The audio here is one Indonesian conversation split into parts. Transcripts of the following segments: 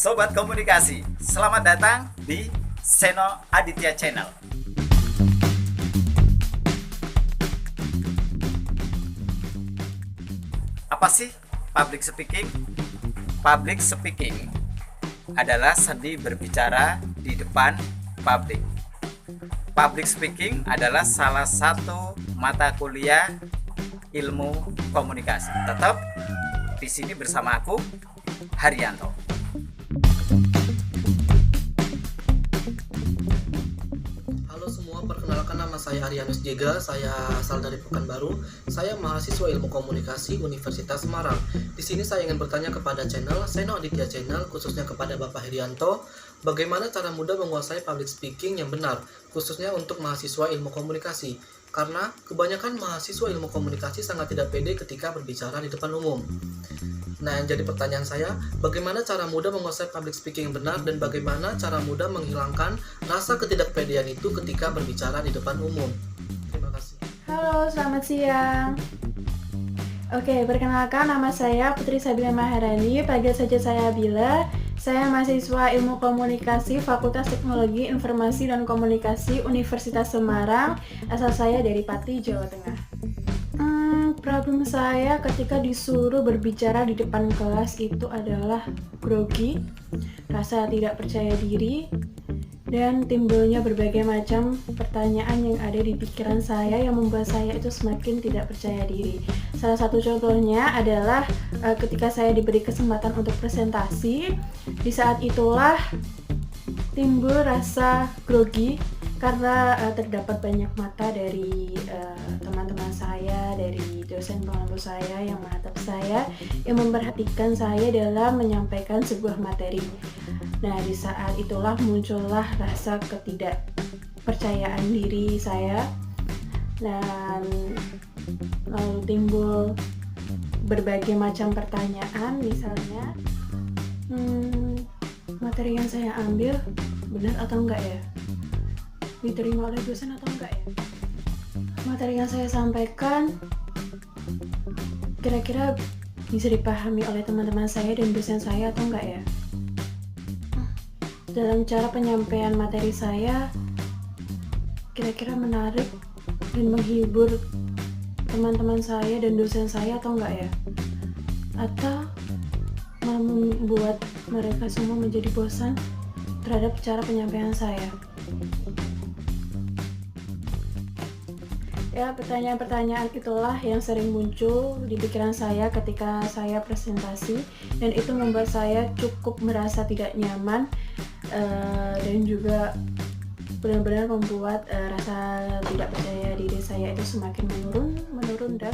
Sobat Komunikasi, selamat datang di Seno Aditya Channel. Apa sih public speaking? Public speaking adalah seni berbicara di depan publik. Public speaking adalah salah satu mata kuliah ilmu komunikasi. Tetap di sini bersama aku, Haryanto. Halo semua, perkenalkan nama saya Arianus Jega, saya asal dari Pekanbaru. Saya mahasiswa Ilmu Komunikasi Universitas Semarang. Di sini saya ingin bertanya kepada channel Seno Aditya Channel, khususnya kepada Bapak Haryanto, bagaimana cara mudah menguasai public speaking yang benar, khususnya untuk mahasiswa Ilmu Komunikasi. Karena kebanyakan mahasiswa Ilmu Komunikasi sangat tidak pede ketika berbicara di depan umum. Nah, yang jadi pertanyaan saya, bagaimana cara mudah menguasai public speaking yang benar dan bagaimana cara mudah menghilangkan rasa ketidakpedean itu ketika berbicara di depan umum? Terima kasih. Halo, selamat siang. Oke, perkenalkan nama saya Putri Sabila Maharani, panggil saja saya Bila. Saya mahasiswa Ilmu Komunikasi Fakultas Teknologi Informasi dan Komunikasi Universitas Semarang. Asal saya dari Pati, Jawa Tengah. Problem saya ketika disuruh berbicara di depan kelas itu adalah grogi, rasa tidak percaya diri, dan timbulnya berbagai macam pertanyaan yang ada di pikiran saya yang membuat saya itu semakin tidak percaya diri. Salah satu contohnya adalah ketika saya diberi kesempatan untuk presentasi, di saat itulah timbul rasa grogi karena terdapat banyak mata dari teman-teman saya, dari dosen pengampu saya yang menatap saya, yang memperhatikan saya dalam menyampaikan sebuah materi. Nah, di saat itulah muncullah rasa ketidakpercayaan diri saya, dan lalu timbul berbagai macam pertanyaan, misalnya materi yang saya ambil benar atau enggak ya? Diterima oleh dosen atau enggak ya? Materi yang saya sampaikan kira-kira bisa dipahami oleh teman-teman saya dan dosen saya atau enggak ya? Dalam cara penyampaian materi saya kira-kira menarik dan menghibur teman-teman saya dan dosen saya atau enggak ya? Atau malah membuat mereka semua menjadi bosan terhadap cara penyampaian saya? Ya, pertanyaan-pertanyaan itulah yang sering muncul di pikiran saya ketika saya presentasi, dan itu membuat saya cukup merasa tidak nyaman dan juga benar-benar membuat rasa tidak percaya diri saya itu semakin menurun dan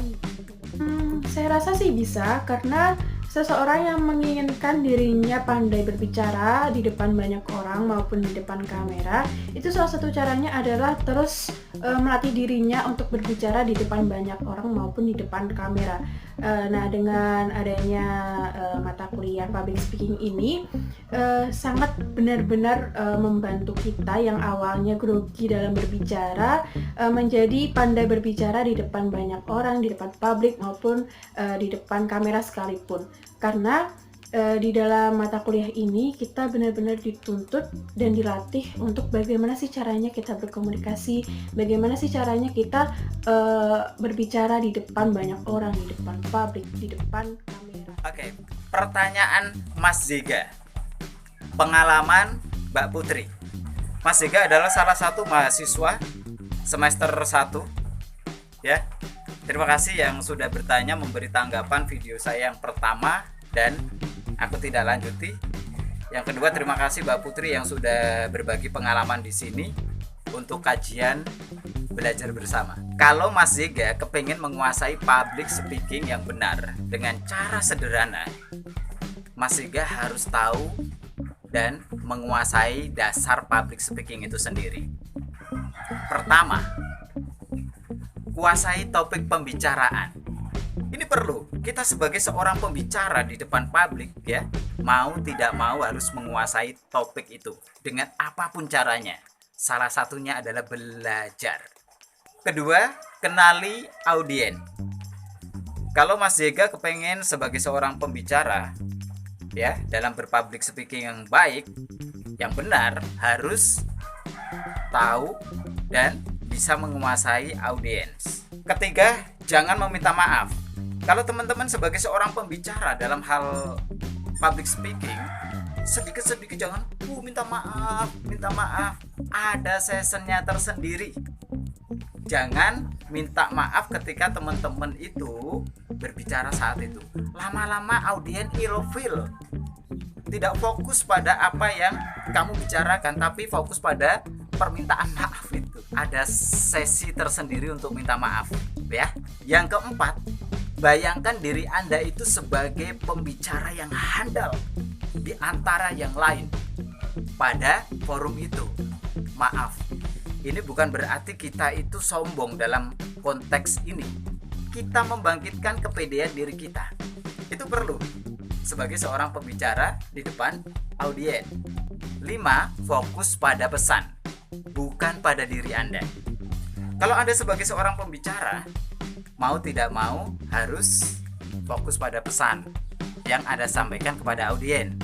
saya rasa sih bisa, karena seseorang yang menginginkan dirinya pandai berbicara di depan banyak orang maupun di depan kamera, itu salah satu caranya adalah terus melatih dirinya untuk berbicara di depan banyak orang maupun di depan kamera. Nah, dengan adanya mata kuliah public speaking ini sangat benar-benar membantu kita yang awalnya grogi dalam berbicara menjadi pandai berbicara di depan banyak orang, di depan publik maupun di depan kamera sekalipun. Karena di dalam mata kuliah ini kita benar-benar dituntut dan dilatih untuk bagaimana sih caranya kita berkomunikasi, bagaimana sih caranya kita berbicara di depan banyak orang, di depan publik, di depan kamera. Oke, pertanyaan Mas Zega. Pengalaman Mbak Putri. Mas Zega adalah salah satu mahasiswa semester 1 ya. Terima kasih yang sudah bertanya, memberi tanggapan video saya yang pertama dan aku tidak lanjuti. Yang kedua, terima kasih Mbak Putri yang sudah berbagi pengalaman di sini untuk kajian belajar bersama. Kalau Mas Zega kepingin menguasai public speaking yang benar dengan cara sederhana, Mas Zega harus tahu dan menguasai dasar public speaking itu sendiri. Pertama, kuasai topik pembicaraan. Ini perlu. Kita sebagai seorang pembicara di depan publik ya, mau tidak mau harus menguasai topik itu dengan apapun caranya. Salah satunya adalah belajar. Kedua, kenali audien. Kalau Mas Zega kepengen sebagai seorang pembicara ya, dalam berpublic speaking yang baik, yang benar, harus tahu dan bisa menguasai audiens. Ketiga, jangan meminta maaf. Kalau teman-teman sebagai seorang pembicara dalam hal public speaking, sedikit-sedikit jangan minta maaf. Ada sessionnya tersendiri. Jangan minta maaf ketika teman-teman itu berbicara saat itu. Lama-lama audiens ilfil, tidak fokus pada apa yang kamu bicarakan, tapi fokus pada permintaan maaf itu. Ada sesi tersendiri untuk minta maaf, ya. Yang keempat, bayangkan diri Anda itu sebagai pembicara yang handal di antara yang lain pada forum itu. Maaf, ini bukan berarti kita itu sombong dalam konteks ini. Kita membangkitkan kepedean diri kita. Itu perlu sebagai seorang pembicara di depan audiens. 5. Fokus pada pesan, bukan pada diri Anda. Kalau Anda sebagai seorang pembicara, mau tidak mau harus fokus pada pesan yang Anda sampaikan kepada audiens.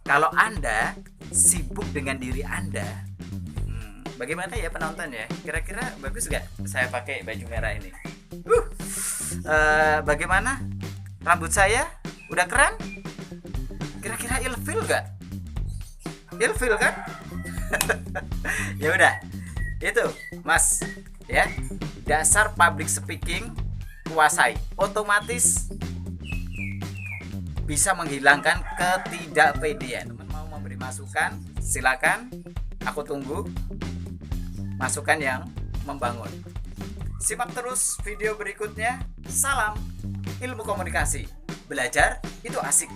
Kalau Anda sibuk dengan diri Anda, bagaimana ya penonton ya? Kira-kira bagus gak saya pakai baju merah ini? Bagaimana? Rambut saya udah keren? Kira-kira ilfil gak? Ilfil kan? Ya udah, itu Mas, ya. Dasar public speaking kuasai, otomatis bisa menghilangkan ketidakpedean. Teman mau memberi masukan, silakan. Aku tunggu masukan yang membangun. Simak terus video berikutnya. Salam ilmu komunikasi. Belajar itu asik.